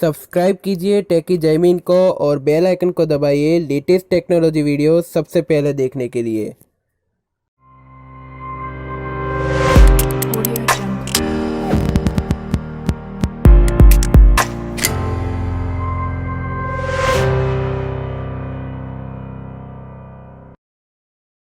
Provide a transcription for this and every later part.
Subscribe कीजिए टेकी जैमिन को और बेल आइकन को दबाइए लेटेस्ट टेक्नोलॉजी वीडियो सबसे पहले देखने के लिए।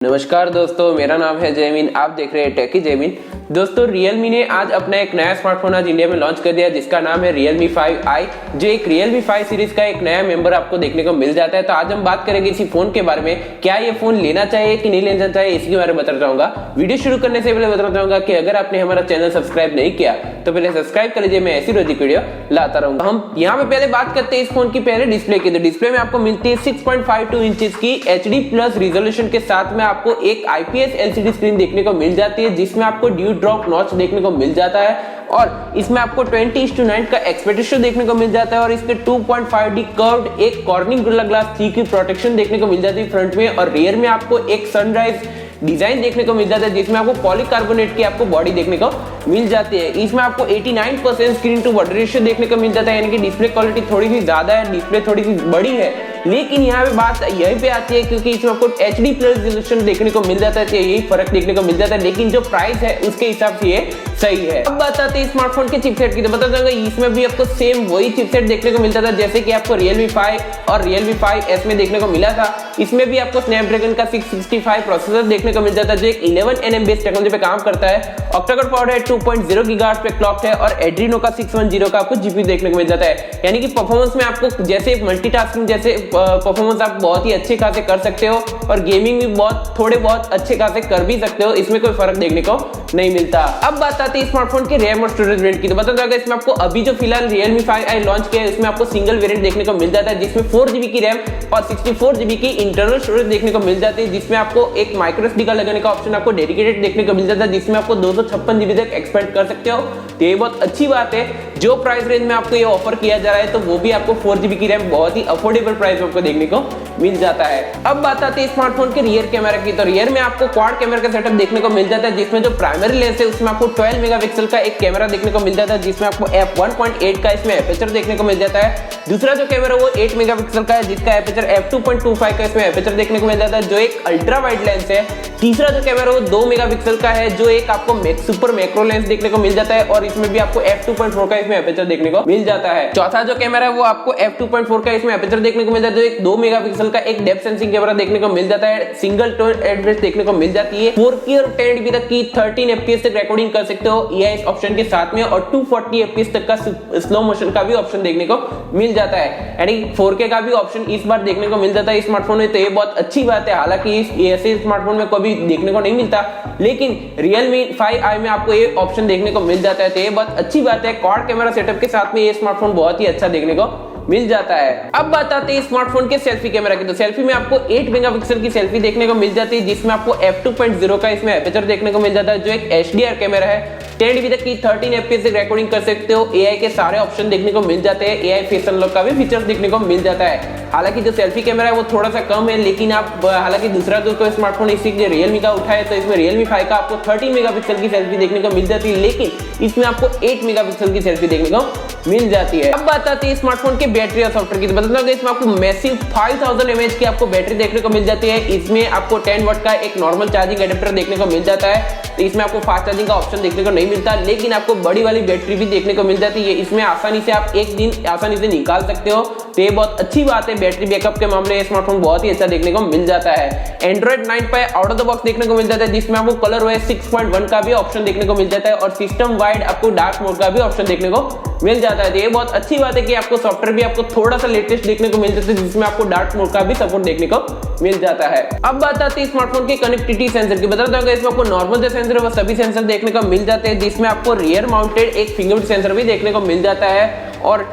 नमस्कार दोस्तों, मेरा नाम है जैमिन। आप देख रहे हैं टेकी जैमिन। दोस्तों, Realme ने आज अपना एक नया स्मार्टफोन आज इंडिया में लॉन्च कर दिया जिसका नाम है Realme 5i, जो एक Realme 5 सीरीज का एक नया मेंबर आपको देखने को मिल जाता है। तो आज हम बात करेंगे इसी फोन के बारे में, क्या ये फोन लेना चाहिए कि नहीं लेना चाहिए, इसके बारे में बताना चाहूंगा। वीडियो शुरू करने से पहले बताना चाहूंगा कि अगर आपने हमारा चैनल सब्सक्राइब नहीं किया तो पहले सब्सक्राइब कर लीजिए, मैं ऐसी रोजी वीडियो लाता रहूंगा। हम यहाँ पे पहले बात करते हैं इस फोन की पहले डिस्प्ले की। तो डिस्प्ले में आपको मिलती है 6.52 इंचेस की HD प्लस रिजोल्यूशन के साथ में आपको एक IPS LCD स्क्रीन देखने को मिल जाती है, जिसमें आपको ड्यू ड्रॉप नॉच देखने को मिल जाता है और इसमें आपको 20:9 का एस्पेक्ट रेशियो देखने को मिल जाता है और इसके 2.5D कर्व्ड एक कॉर्निंग ग्लास 3 की प्रोटेक्शन देखने को मिल जाती है फ्रंट में। और रियर में आपको एक सनराइज डिजाइन देखने को मिल जाता है जिसमें आपको पॉलीकार्बोनेट की आपको बॉडी देखने को मिल जाती है। इसमें आपको 89% स्क्रीन टू बॉडी रेशियो देखने को मिल जाता है, यानी कि डिस्प्ले क्वालिटी थोड़ी सी ज्यादा है, डिस्प्ले थोड़ी सी बड़ी है। लेकिन यहाँ पे बात यही पे आती है क्योंकि इसमें आपको HD प्लस रेजोल्यूशन देखने को मिल जाता है, तो यही फर्क देखने को मिल जाता है। लेकिन जो प्राइस है उसके हिसाब से ये सही है। अब बात आती है स्मार्टफोन के चिपसेट की। तो बता दूंगा इसमें भी आपको सेम वही चिपसेट देखने को मिलता था जैसे कि आपको Realme 5 और Realme 5S में देखने को मिला था। इसमें भी आपको Snapdragon का 665 प्रोसेसर देखने को मिल जाता है जो एक 11nm बेस टेक्नोलॉजी पे काम करता है। Octa कोर पावर है 2.0 गीगाहर्ट्ज पे क्लॉक्ड है और Adreno का 610 का आपको GPU देखने को मिल जाता है, यानी कि परफॉर्मेंस में आपको जैसे मल्टीटास्किंग जैसे परफॉर्मेंस आप बहुत ही अच्छे खासे कर सकते हो और गेमिंग भी थोड़े बहुत अच्छे खासे कर भी सकते हो, इसमें कोई फर्क देखने को नहीं मिलता। अब बात आती है स्मार्टफोन के रैम और स्टोरेज वेरिएंट की। तो बता दूंगा इसमें आपको अभी जो फिलहाल Realme 5i लॉन्च किया है उसमें आपको सिंगल वेरिएंट देखने को मिल जाता है जिसमें 4GB की रैम और 64GB की इंटरनल स्टोरेज देखने को मिल जाती है, जिसमें आपको एक माइक्रो SD कार्ड लगाने का ऑप्शन आपको डेडिकेटेड देखने को मिल जाता है, जिसमें आपको 256GB तक एक्सपेंड कर सकते हो। तो ये बहुत अच्छी बात है। जो प्राइस रेंज में आपको ये ऑफर किया जा रहा है तो वो भी आपको 4GB की रैम बहुत ही अफोर्डेबल प्राइस में आपको देखने को मिल जाता है। अब बात आती है स्मार्टफोन के रियर कैमरा की। तो रियर में आपको क्वाड कैमरा का सेटअप देखने को मिल जाता है जिसमें जो प्राइमरी लेंस है उसमें आपको 12 मेगापिक्सल का एक कैमरा देखने को मिल जाता है, जिसमें आपको f1.8 का इसमें एपर्चर देखने को मिल जाता है। दूसरा जो कैमरा वो 8 मेगापिक्सल का है जिसका एपर्चर f2.25 का इसमें एपर्चर देखने को मिल जाता है जो एक अल्ट्रा वाइड लेंस है। तीसरा जो कैमरा वो 2 मेगापिक्सल का है जो एक आपको सुपर मैक्रो लेंस देखने को मिल जाता है और इसमें भी आपको f2.4 का इसमें एपर्चर देखने को मिल जाता है। चौथा जो कैमरा है वो आपको f2.4 का इसमें एपर्चर देखने को मिल जाता है जो एक 2 मेगापिक्सल का एक डेप्थ सेंसिंग कैमरा देखने को मिल जाता है। सिंगल टोन एड्रेस देखने को मिल जाती है। 4K और 1080p तक की 13 FPS तक रिकॉर्डिंग कर सकते हो EIS ऑप्शन के साथ में और 240 FPS तक का स्लो मोशन का भी ऑप्शन देखने को मिल जाता है, यानी 4K का भी ऑप्शन इस बार देखने को मिल जाता है स्मार्टफोन में। तो ये बहुत अच्छी बात है, हालांकि इस ऐसे स्मार्टफोन में कभी देखने को नहीं मिलता, लेकिन Realme 5i में आपको ये ऑप्शन देखने को मिल जाता है। तो ये बहुत अच्छी बात है। क्वाड कैमरा सेटअप के साथ में ये स्मार्टफोन बहुत ही अच्छा देखने को मिल जाता है। अब बात आती है स्मार्टफोन के सेल्फी कैमरा की। तो सेल्फी में आपको 8 मेगापिक्सल की सेल्फी देखने को मिल जाती है जिसमें आपको f2.0 का इसमें एपर्चर देखने को मिल जाता है जो एक HDR कैमरा है। 1080p तक की 13 FPS तक रिकॉर्डिंग कर सकते हो। AI के सारे ऑप्शन देखने को मिल जाते हैं। AI फेस अनलॉक का भी फीचर्स देखने को मिल जाता है। हालांकि जो सेल्फी कैमरा है वो थोड़ा सा कम है, लेकिन आप हालांकि दूसरा जो कोई स्मार्टफोन इसी Realme का उठाए तो इसमें Realme 5 का आपको 13 मेगापिक्सल की सेल्फी देखने को मिल जाती है, लेकिन इसमें आपको 8 मेगापिक्सल की सेल्फी देखने को मिल जाती है। अब बात आती है स्मार्टफोन की बैटरी और सॉफ्टवेयर की। तो बता दूं इसमें आपको मैसिव 5000 mAh की आपको बैटरी देखने को मिल जाती है। इसमें आपको 10 वाट का एक नॉर्मल चार्जिंग एडेप्टर देखने को मिल जाता है। तो इसमें आपको फास्ट चार्जिंग का ऑप्शन देखने को नहीं मिलता, लेकिन आपको बड़ी वाली बैटरी भी देखने को मिल जाती है। इसमें आसानी से आप एक दिन आसानी से निकाल सकते हो, तो ये बहुत अच्छी बात है। बैटरी बैकअप के मामले में स्मार्टफोन बहुत ही अच्छा देखने को मिल जाता है। Android 9 पे आउट ऑफ द बॉक्स देखने को मिल जाता है जिसमें आपको कलर OS 6.1 का भी ऑप्शन देखने को मिल जाता है और सिस्टम वाइड आपको डार्क मोड का भी ऑप्शन देखने को मिल जाता है। तो ये बहुत अच्छी बात है कि आपको सॉफ्टवेयर भी आपको थोड़ा सा लेटेस्ट देखने को मिल जाता है जिसमें आपको डार्क मोड का भी सपोर्ट देखने को मिल जाता है। अब बात आती है स्मार्टफोन के कनेक्टिविटी सेंसर की। बता दूंगा इसमें आपको नॉर्मल जो सेंसर है वो सभी सेंसर देखने को मिल जाते हैं, जिसमें आपको रियर माउंटेड एक फिंगरप्रिंट सेंसर भी देखने को मिल जाता है और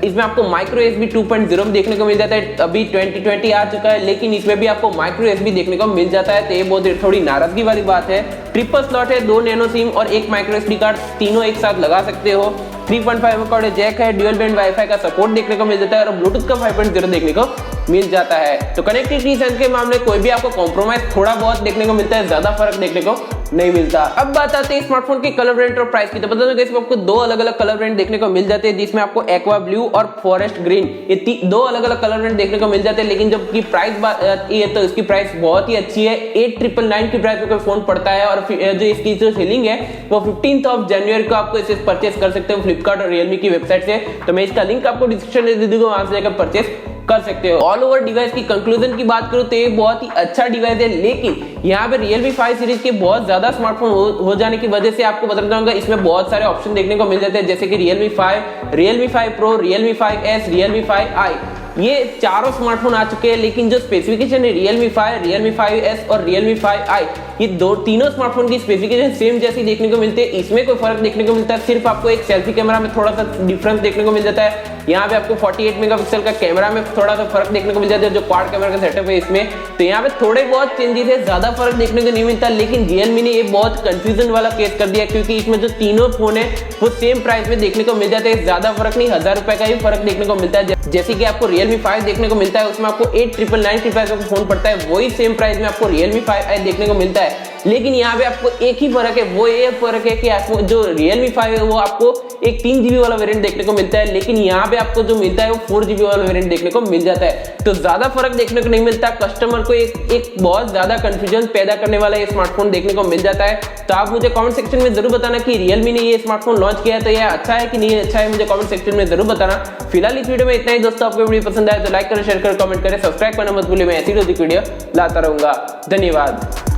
इसमें आपको माइक्रो USB 2.0 भी देखने को मिल जाता है। अभी 2020 आ चुका है, लेकिन इसमें भी आपको माइक्रो USB देखने को मिल जाता है। तो ये बहुत थोड़ी नाराजगी वाली बात है। ट्रिपल स्लॉट है, 2 नैनो सिम और एक माइक्रो SD कार्ड, तीनों एक साथ लगा सकते हो। 3.5 का जैक है, ड्यूल बैंड वाईफाई का सपोर्ट देखने को मिल जाता है और ब्लूटूथ का 5.0 देखने को मिल जाता है। तो कनेक्टिविटी सेंस के मामले कोई भी आपको कॉम्प्रोमाइज थोड़ा बहुत देखने को मिलता है, ज्यादा फर्क देखने को नहीं मिलता। अब बात आती है स्मार्टफोन के कलर वेरिएंट और प्राइस की। तो बता दूं गाइस आपको दो अलग अलग कलर वेरिएंट देखने को मिल जाते हैं, जिसमें आपको एक्वा ब्लू और फॉरेस्ट ग्रीन, ये दो अलग अलग कलर वेरिएंट देखने को मिल जाते हैं। लेकिन जब की प्राइस आती है तो इसकी प्राइस बहुत ही अच्छी है। 8999 की प्राइस में कोई फोन पड़ता है और जो इसकी जो सेलिंग है वो 15 जनवरी को आपको इसे परचेस कर सकते हो फ्लिपकार्ट और रियलमी की वेबसाइट से। तो मैं इसका लिंक आपको डिस्क्रिप्शन में दे दूंगा, वहां से जाकर परचेस कर सकते हो। ऑल ओवर डिवाइस की कंक्लूजन की बात करूं तो ये बहुत ही अच्छा डिवाइस है, लेकिन यहाँ पे Realme 5 सीरीज के बहुत ज्यादा स्मार्टफोन हो जाने की वजह से आपको बताना चाहूंगा इसमें बहुत सारे ऑप्शन देखने को मिल जाते हैं, जैसे कि Realme 5, Realme 5 Pro, Realme 5S, Realme 5i, ये चारों स्मार्टफोन आ चुके हैं। लेकिन जो स्पेसिफिकेशन है Realme 5, Realme 5S और Realme 5i, ये तीनों स्मार्टफोन की स्पेसिफिकेशन सेम जैसी देखने को मिलती है। इसमें कोई फर्क देखने को मिलता है, सिर्फ आपको एक सेल्फी कैमरा में थोड़ा सा डिफरेंस देखने को मिल जाता है। यहाँ पे आपको 48 मेगापिक्सल का कैमरा में थोड़ा सा फर्क देखने को मिल जाता है, जो क्वाड कैमरा का सेटअप है इसमें। तो यहाँ पे थोड़े बहुत चेंजेस है, ज्यादा फर्क देखने को नहीं मिलता। लेकिन Realme ने ये बहुत कंफ्यूजन वाला केस कर दिया, क्योंकि इसमें जो तीनों फोन है वो सेम प्राइस में देखने को मिल जाते हैं। ज्यादा फर्क नहीं, 1000 रुपए का ही फर्क देखने को मिलता है। जैसे कि आपको Realme 5 देखने को मिलता है, उसमें आपको 8999 की प्राइस का फोन पड़ता है, वही सेम प्राइस में आपको Realme 5i देखने को मिलता है। लेकिन यहाँ पे आपको एक ही फर्क है, वो ये फर्क है कि आपको जो Realme 5 है वो आपको एक 3GB वाला वेरिएंट देखने को मिलता है, लेकिन यहाँ पे आपको जो मिलता है वो 4GB वाला वेरिएंट देखने को मिल जाता है। तो ज्यादा फर्क देखने को नहीं मिलता, कस्टमर को एक बहुत ज्यादा कंफ्यूजन पैदा करने वाला ये स्मार्टफोन देखने को मिल जाता है। तो आप मुझे कमेंट सेक्शन में जरूर बताना कि Realme ने ये स्मार्टफोन लॉन्च किया है तो ये अच्छा है कि नहीं अच्छा है, मुझे कमेंट सेक्शन में जरूर बताना। फिलहाल इस वीडियो में इतना ही दोस्तों, आपको वीडियो पसंद आया तो लाइक करें, शेयर करें, कमेंट करें, सब्सक्राइब करना मत भूलिए। मैं ऐसी रोज वीडियो लाता रहूंगा। धन्यवाद।